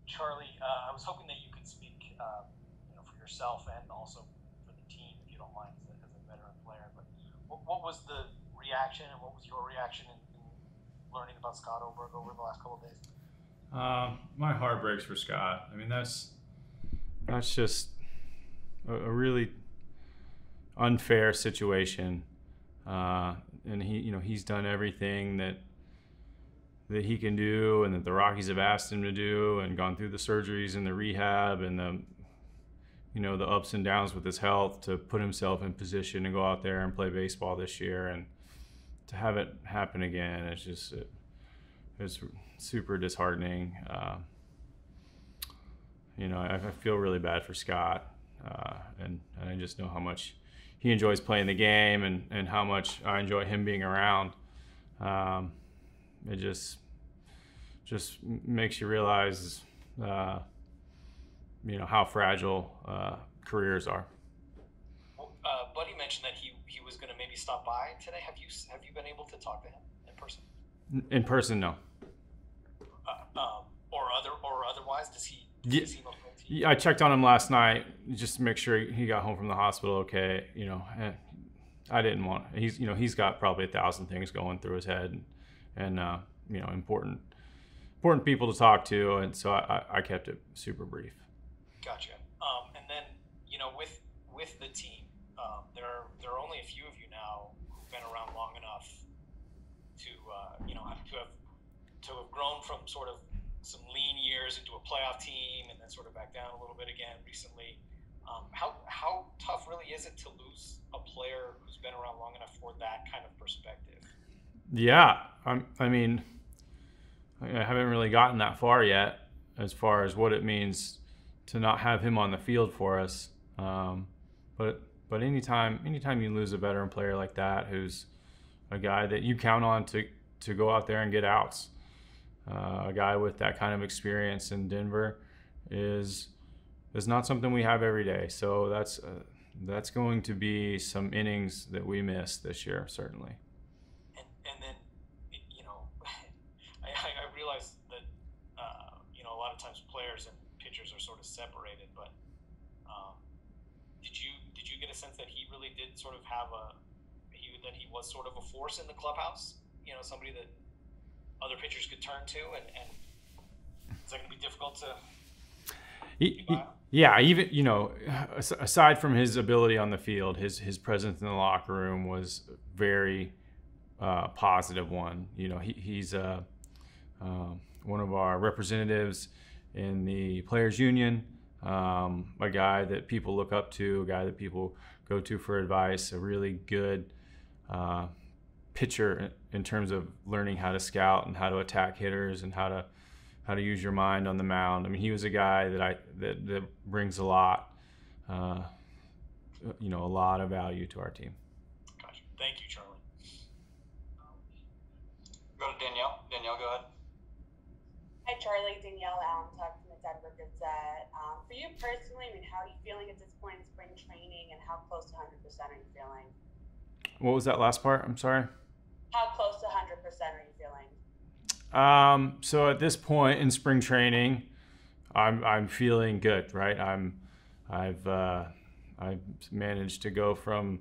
Charlie, I was hoping that you could speak, for yourself and also for the team, if you don't mind, as a veteran player. But what was the reaction, and what was your reaction in learning about Scott Oberg over the last couple of days? My heart breaks for Scott. I mean, that's just a really unfair situation, and he's done everything that he can do, and that the Rockies have asked him to do, and gone through the surgeries and the rehab and the ups and downs with his health to put himself in position to go out there and play baseball this year, and to have it happen again, it's super disheartening. I feel really bad for Scott, and I just know how much he enjoys playing the game, and how much I enjoy him being around. It just makes you realize, how fragile careers are. Well, Buddy mentioned that he was going to maybe stop by today. Have you been able to talk to him in person? In person, no. Or otherwise, does he Yeah, seem okay to you? I checked on him last night just to make sure he got home from the hospital okay. And I didn't want. He's got probably 1,000 things going through his head, and important people to talk to, and so I kept it super brief. Gotcha. And then with the team, there are only a few of you now who've been around long enough to to have grown from sort of some lean years into a playoff team, and then sort of back down a little bit again recently. How tough really is it to lose a player who's been around long enough for that kind of perspective? Yeah, I mean, I haven't really gotten that far yet, as far as what it means to not have him on the field for us. But anytime you lose a veteran player like that, who's a guy that you count on to go out there and get outs, a guy with that kind of experience in Denver is not something we have every day. So that's going to be some innings that we miss this year, certainly. And then I realize that a lot of times players and pitchers are sort of separated, but did you get a sense that he really did sort of have that he was sort of a force in the clubhouse? Somebody that other pitchers could turn to, and is that going to be difficult to? Yeah, even aside from his ability on the field, his presence in the locker room was very positive one. He's one of our representatives in the players union, a guy that people look up to, a guy that people go to for advice, a really good pitcher in terms of learning how to scout and how to attack hitters and how to use your mind on the mound. I mean, he was a guy that brings a lot of value to our team. Gotcha. Thank you, Charlie. Go to Danielle. Danielle, go ahead. Hi, Charlie. Danielle Allen, talking from the Denver Gazette. For you personally, how are you feeling at this point in spring training, and how close to 100% are you feeling? What was that last part? I'm sorry. How close to 100% are you feeling? So at this point in spring training, I'm feeling good, right? I've managed to go from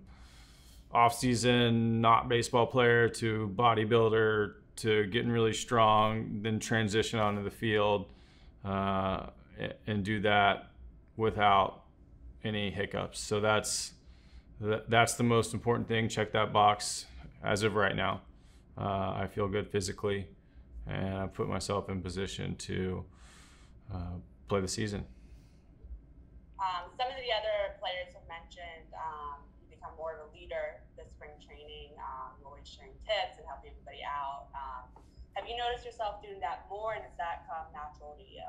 off-season not baseball player to bodybuilder to getting really strong, then transition onto the field, and do that without any hiccups. So that's the most important thing. Check that box as of right now. I feel good physically, and I put myself in position to play the season. Some of the other players have mentioned you become more of a leader this spring training, always sharing tips and helping everybody out. Have you noticed yourself doing that more, and does that come natural to you?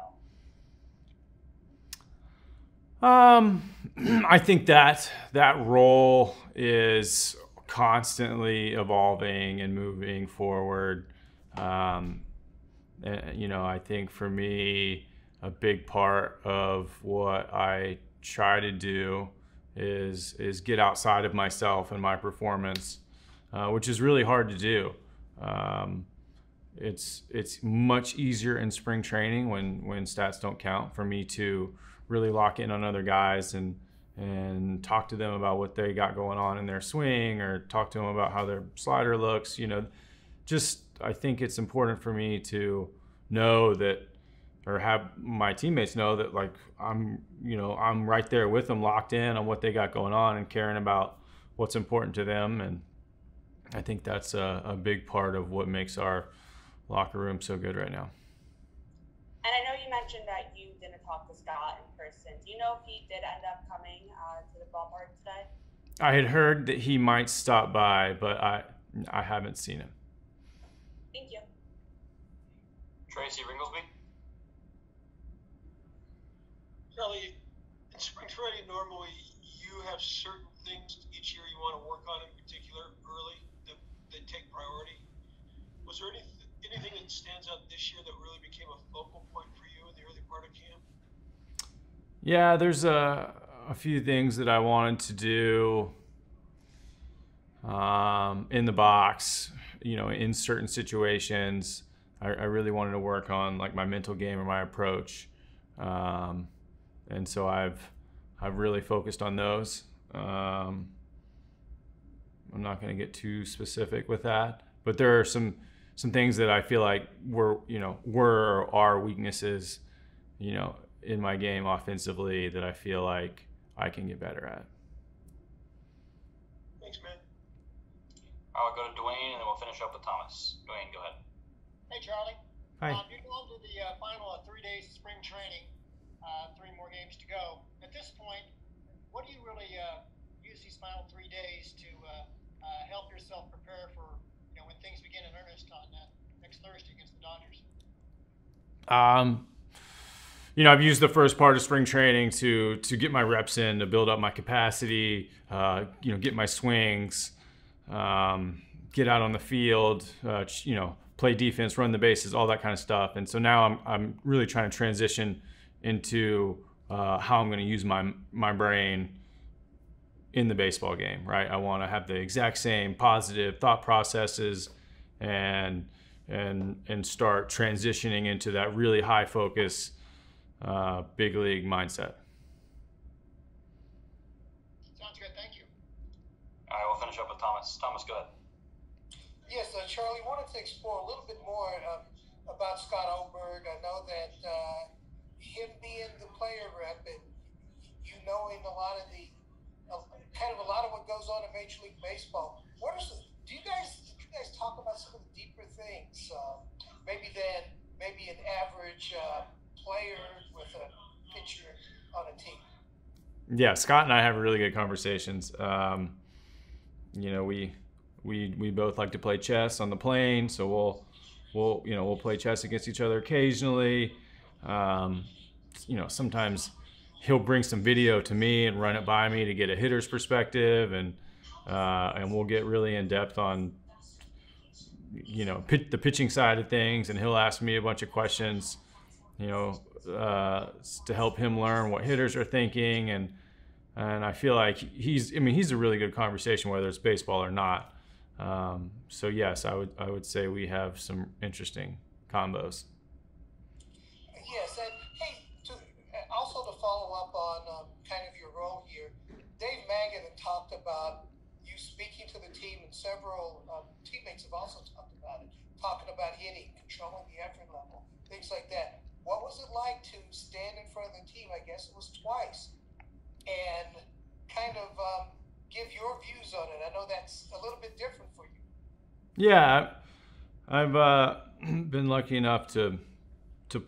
I think that role is constantly evolving and moving forward. I think for me, a big part of what I try to do is get outside of myself and my performance, which is really hard to do. it's much easier in spring training when stats don't count for me to really lock in on other guys and talk to them about what they got going on in their swing, or talk to them about how their slider looks. Just I think it's important for me to know that, or have my teammates know that, like, I'm right there with them, locked in on what they got going on and caring about what's important to them. And I think that's a big part of what makes our locker room so good right now. And I know you mentioned that you didn't talk to Scott in person. Do you know if he did end up coming to the ballpark today? I had heard that he might stop by, but I haven't seen him. Thank you. Tracy Ringlesby. Charlie, in spring training, normally you have certain things each year you want to work on in particular early that take priority. Was there anything that stands out this year that really became a focal point for you in the early part of camp? Yeah, there's a few things that I wanted to do in the box, in certain situations. I really wanted to work on, like, my mental game or my approach. And so I've really focused on those. I'm not going to get too specific with that, but there are some things that I feel like were or are weaknesses, in my game offensively, that I feel like I can get better at. Thanks, man. I'll go to Dwayne, and then we'll finish up with Thomas. Dwayne, go ahead. Hey, Charlie. Hi. You're going to the final of 3 days of spring training, 3 more games to go. At this point, what do you really use these final 3 days to help yourself prepare for when things begin in earnest on next Thursday against the Dodgers? I've used the first part of spring training to get my reps in, to build up my capacity, get my swings, get out on the field, play defense, run the bases, all that kind of stuff. And so now I'm really trying to transition into how I'm going to use my brain in the baseball game, right? I want to have the exact same positive thought processes and start transitioning into that really high focus big league mindset. Sounds good. Thank you. All right, we'll finish up with Thomas. Thomas, go ahead. Yes, Charlie, wanted to explore a little bit more about Scott Oberg. I know that him being the player rep and knowing a lot of what goes on in Major League Baseball. Do you guys talk about some of the deeper things? Maybe an average player with a pitcher on a team. Yeah, Scott and I have really good conversations. We both like to play chess on the plane, so we'll play chess against each other occasionally. Sometimes he'll bring some video to me and run it by me to get a hitter's perspective, and we'll get really in depth on the pitching side of things, and he'll ask me a bunch of questions to help him learn what hitters are thinking, and I feel like he's a really good conversation, whether it's baseball or not. So yes, I would say we have some interesting combos. Yes, and hey, also to follow up on kind of your role here, Dave Mangan had talked about you speaking to the team, and several teammates have also talked about it, talking about hitting, controlling the effort level, things like that. What was it like to stand in front of the team, I guess it was twice, and kind of give your views on it? I know that's a little bit different for you. Yeah, I've been lucky enough to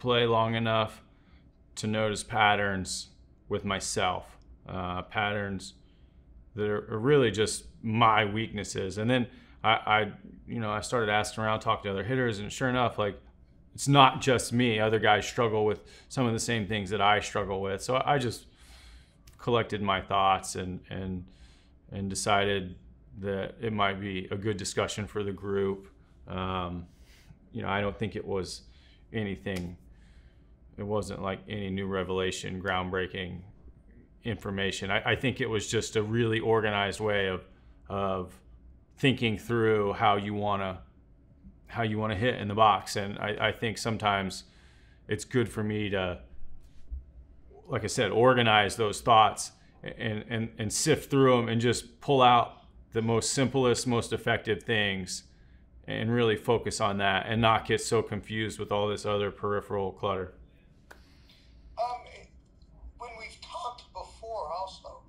play long enough to notice patterns with myself, patterns that are really just my weaknesses. And then I started asking around, talking to other hitters, and sure enough, like, it's not just me. Other guys struggle with some of the same things that I struggle with. So I just collected my thoughts and decided that it might be a good discussion for the group. I don't think it was anything. It wasn't like any new revelation, groundbreaking information. I think it was just a really organized way of thinking through how you want to how you want to hit in the box. And I think sometimes it's good for me to, like I said, organize those thoughts and sift through them and just pull out the most simplest, most effective things and really focus on that and not get so confused with all this other peripheral clutter. When we've talked before also,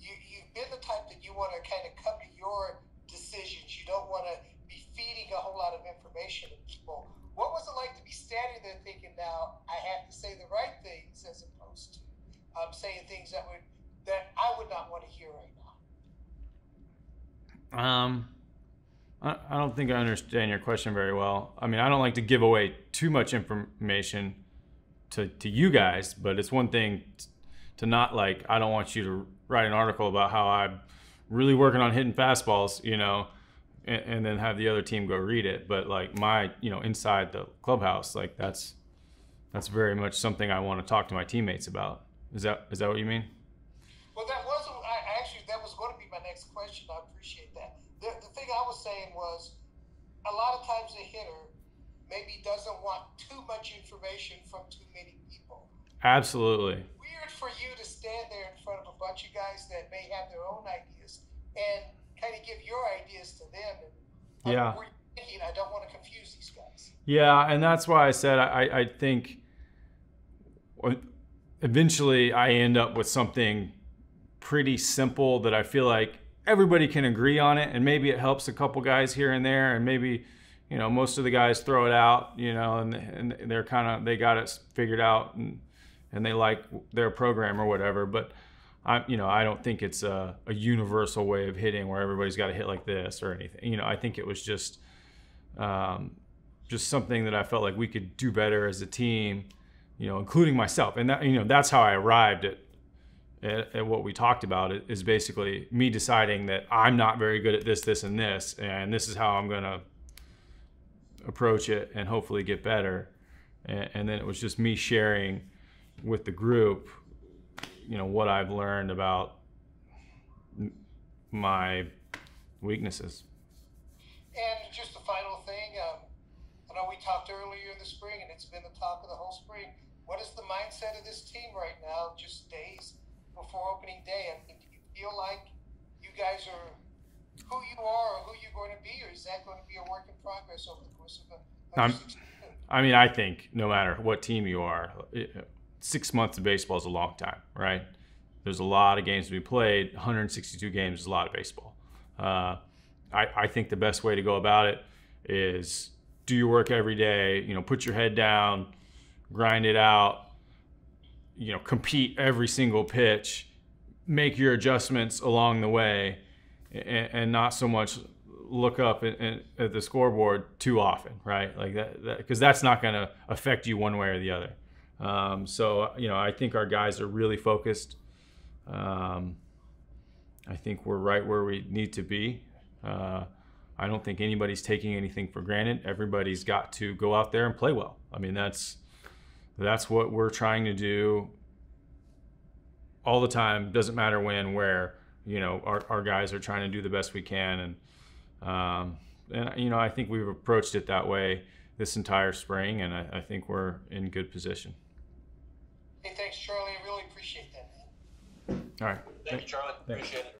you've been the type that you want to kind of come to your decisions. You don't want to be feeding a whole lot of information to people. What was it like to be standing there thinking, now I have to say the right things as opposed to saying things that I would not want to hear right now? I don't think I understand your question very well. I mean, I don't like to give away too much information to you guys, but it's one thing to not, like, I don't want you to write an article about how I'm really working on hitting fastballs, you know, and then have the other team go read it. But like my, you know, inside the clubhouse, like that's very much something I want to talk to my teammates about. Is that what you mean? Well, that was going to be my next question. I appreciate that. The thing I was saying was, a lot of times a hitter maybe doesn't want too much information from too many people. Absolutely. Weird for you to stand there in front of a bunch of guys that may have their own ideas and kind of give your ideas to them. And yeah. Were you thinking, I don't want to confuse these guys? Yeah, and that's why I said I think eventually I end up with something pretty simple that I feel like everybody can agree on it, and maybe it helps a couple guys here and there, and maybe, you know, most of the guys throw it out, you know, and they got it figured out and they like their program or whatever. But I don't think it's a universal way of hitting where everybody's got to hit like this or anything. You know, I think it was just something that I felt like we could do better as a team, you know, including myself. And that, you know, that's how I arrived at what we talked about, is basically me deciding that I'm not very good at this, and this is how I'm going to approach it and hopefully get better. And then it was just me sharing with the group, you know, what I've learned about my weaknesses. And just the final thing, I know we talked earlier in the spring, and it's been the talk of the whole spring. What is the mindset of this team right now, just days before opening day? I mean, do you feel like you guys are who you are or who you're going to be, or is that going to be a work in progress over the course of I mean, I think no matter what team you are, 6 months of baseball is a long time, right? There's a lot of games to be played. 162 games is a lot of baseball. I think the best way to go about it is do your work every day, you know, put your head down, grind it out, you know, compete every single pitch, make your adjustments along the way, and not so much look up at the scoreboard too often, right? Like that, because that's not going to affect you one way or the other. So, you know, I think our guys are really focused. I think we're right where we need to be. I don't think anybody's taking anything for granted. Everybody's got to go out there and play well. I mean, that's what we're trying to do all the time. Doesn't matter when, where, you know, our guys are trying to do the best we can. And you know, I think we've approached it that way this entire spring, and I think we're in good position. Hey, thanks, Charlie. I really appreciate that, man. All right. Thank you, Charlie. Appreciate it.